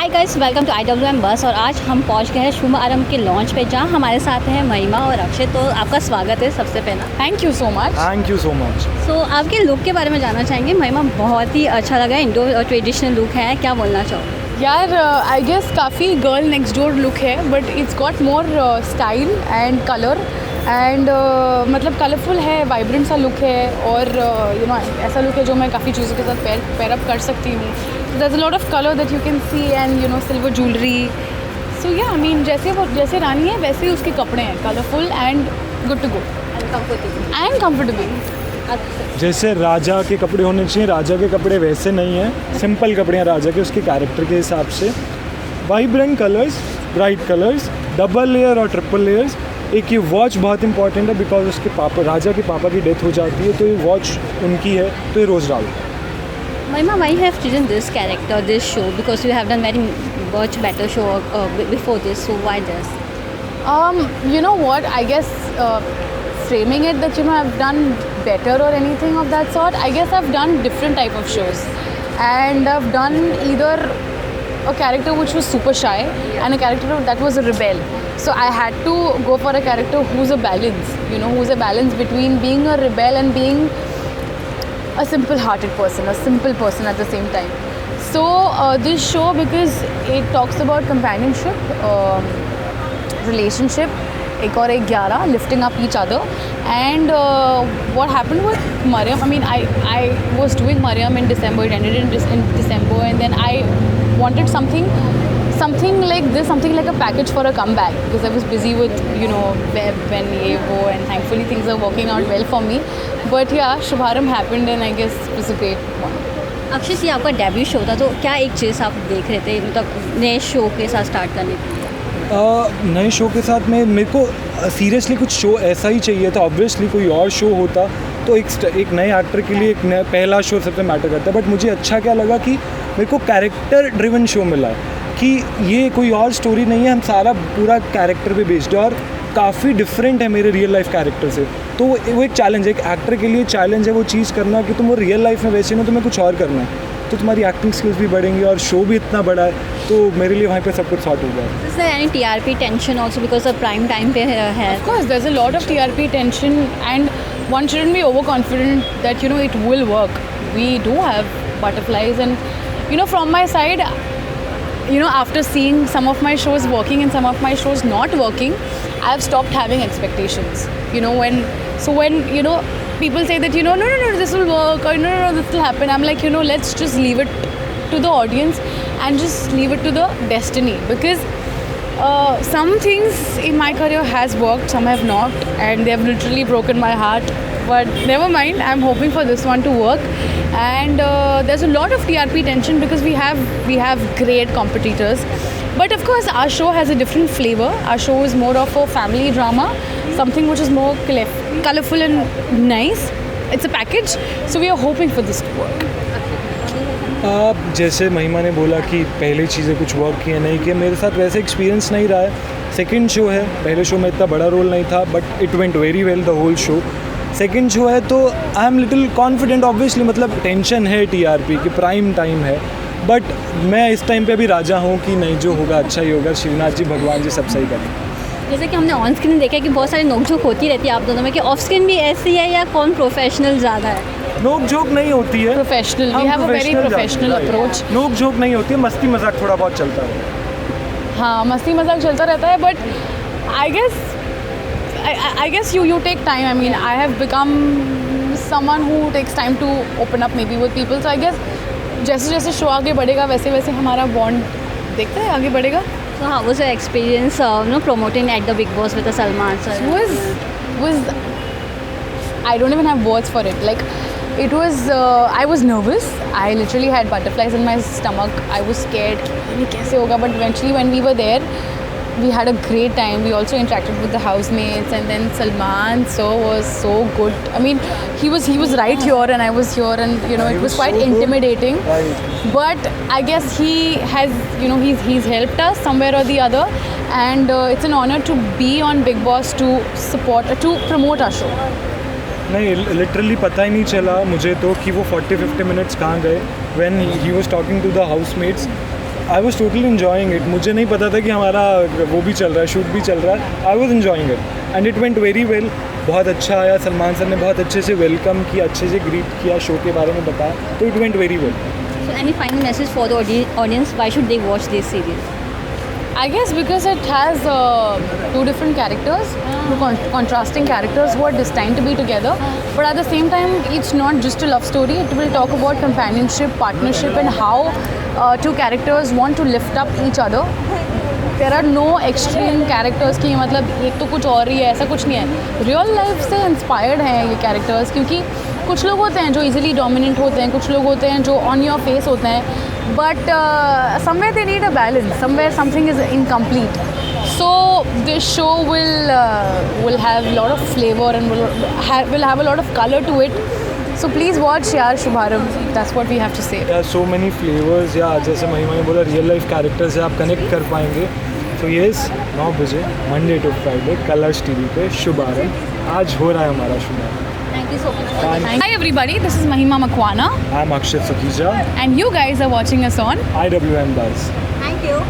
Hi guys, welcome to IWM buzz. और आज हम पहुंच गए हैं शुभारंभ के लॉन्च पे, जहां हमारे साथ हैं महिमा और अक्षय। तो आपका स्वागत है सबसे पहला। Thank you so much. Thank you so much. So आपके लुक के बारे में जानना चाहेंगे। महिमा, बहुत ही अच्छा लगा, इंडो ट्रेडिशनल लुक है, क्या बोलना चाहोगे? यार आई गेस काफ़ी गर्ल नेक्स्ट डोर लुक है, but it's got more style and colour and मतलब कलरफुल है, वाइब्रेंट सा लुक है और ऐसा लुक है जो मैं काफ़ी चीज़ों के साथ पेयर अप कर सकती हूँ। There is a lot of colour that you can see and silver jewellery. So या आई मीन जैसे रानी है वैसे ही उसके कपड़े हैं, colourful and good to go and comfortable. जैसे राजा के कपड़े होने चाहिए, राजा के कपड़े वैसे नहीं हैं, सिंपल कपड़े हैं राजा के, उसके कैरेक्टर के हिसाब से। Vibrant colours, bright colours, double layer और ट्रिपल लेयर्स। एक ये वॉच बहुत इंपॉर्टेंट है बिकॉज उसके पापा, राजा के पापा की डेथ हो जाती है, तो ये वॉच उनकी है, तो ये रोज़ डालो। Mahima, why you have chosen this character, this show? Because you have done very much better show before this. So why this? You know what? I guess framing it that I've done better or anything of that sort. I guess I've done different type of shows, and I've done either a character which was super shy and a character that was a rebel. So I had to go for a character who's a balance. Who's a balance between being a rebel and being a simple-hearted person, a simple person at the same time. So this show, because it talks about companionship, relationship, एक और एक 11, lifting up each other. And what happened with Mariam, I mean, I was doing Mariam in December, it ended in December, and then I wanted something like this, something like a package for a comeback, because I was busy with web and ye wo, and thankfully things are working out well for me. But yeah, Shubharam happened and I guess it was a great one. Akshay जी, आपका debut show था, तो क्या एक चीज़ आप देख रहे थे मतलब नए शो के साथ स्टार्ट करने के लिए? नए शो के साथ में मेरे को सीरियसली कुछ शो ऐसा ही चाहिए था। ऑब्वियसली कोई और शो होता तो एक नए एक्टर के लिए पहला शो सबसे मैटर करता है, बट मुझे अच्छा क्या लगा कि मेरे को कैरेक्टर ड्रिवन शो मिला है, कि ये कोई और स्टोरी नहीं है, हम सारा पूरा कैरेक्टर पे बेस्ड है और काफ़ी डिफरेंट है मेरे रियल लाइफ कैरेक्टर से। तो वो एक चैलेंज है, एक एक्टर के लिए चैलेंज है वो चीज़ करना कि तुम वो रियल लाइफ में वैसे ना, तुम्हें कुछ और करना है, तो तुम्हारी एक्टिंग स्किल्स भी बढ़ेंगी और शो भी इतना बड़ा है, तो मेरे लिए वहाँ पे सब कुछ सॉर्ट हो गया। Is there any TRP tension also because of prime time पे है? Of course, there's a lot of TRP tension, and one shouldn't be overconfident that it will work. We do have butterflies, and from my side, after seeing some of my shows working and some of my shows not working, I've stopped having expectations. When people say that no, this will work, or no, this will happen, I'm like, let's just leave it to the audience and just leave it to the destiny, because some things in my career has worked, some have not, and they have literally broken my heart. But never mind, I'm hoping for this one to work. And there's a lot of TRP tension because we have great competitors. But of course, our show has a different flavor. Our show is more of a family drama, something which is more colorful and nice. It's a package, so we are hoping for this to work. जैसे महिमा ने बोला कि पहले चीज़ें कुछ work किए नहीं किए, मेरे साथ वैसे एक्सपीरियंस नहीं रहा है। सेकंड शो है, पहले शो में इतना बड़ा रोल नहीं था, but it went very well the whole show. Second show है तो I am little confident, obviously मतलब टेंशन है TRP की, प्राइम टाइम है, बट मैं इस टाइम पे अभी राजा हूँ कि नहीं, जो होगा अच्छा ही होगा, शिवनाथ जी भगवान जी सब सही करेंगे। जैसे कि हमने ऑन स्क्रीन देखा कि बहुत सारी नोकझोंक होती रहती है आप दोनों में, कि ऑफ स्क्रीन भी ऐसी है या कौन प्रोफेशनल ज़्यादा है? नोक झोंक नहीं होती है, Professional. We have a very professional approach. नोक झोंक नहीं होती है, मस्ती मजाक थोड़ा बहुत चलता है। हाँ, मस्ती मजाक चलता रहता है, but I guess you take time. I mean, I have become someone who takes time to open up maybe with people. So I guess जैसे शो आगे बढ़ेगा वैसे वैसे हमारा बॉन्ड देखते हैं आगे बढ़ेगा। So how was your experience promoting at the Big Boss with the Salman sir? was I don't even have words for it. Like it was I was nervous. I literally had butterflies in my stomach. I was scared. ये कैसे होगा? But eventually when we were there, we had a great time. We also interacted with the housemates, and then Salman sir was so good. I mean, he was right here and I was here, and it was quite intimidating. Right. But I guess he has, he's helped us somewhere or the other, and it's an honor to be on Big Boss to promote our show. नहीं, literally पता ही नहीं चला मुझे तो कि वो 40-50 minutes कहाँ गए। When he was talking to the housemates, I was totally enjoying it. मुझे नहीं पता था कि हमारा वो भी चल रहा है, शूट भी चल रहा है. I was enjoying it and it went very well. बहुत अच्छा आया. सलमान सर ने बहुत अच्छे से वेलकम किया, अच्छे से ग्रीट किया, शो के बारे में बताया. तो it went very well. So any final message for the audience? Why should they watch this series? I guess because it has two different characters, two contrasting characters who are destined to be together. But at the same time, it's not just a love story. It will talk about companionship, partnership, and how two characters want to lift up each other. There are no extreme characters कि मतलब एक तो कुछ और ही है, ऐसा कुछ नहीं है. रियल लाइफ से इंस्पायर्ड हैं ये कैरेक्टर्स, क्योंकि कुछ लोग होते हैं जो इजीली डोमिनेंट होते हैं, कुछ लोग होते हैं जो ऑन योर फेस होते हैं, but somewhere they need a balance, somewhere something is incomplete. So this show will have a lot of flavor and will have a lot of color to it. So please watch यार शुभारंभ. That's what we have to say. या so many flavours, या जैसे महिमा ने बोला real life characters से आप कनेक्ट कर पाएंगे. तो येस 9 बजे Monday to Friday Colors TV पे शुभारंभ. आज हो रहा है हमारा शुभारंभ. Thank you so much. Hi everybody, this is Mahima Makwana I am Akshat Sukhija. and you guys are watching us on IWM Buzz. Thank you.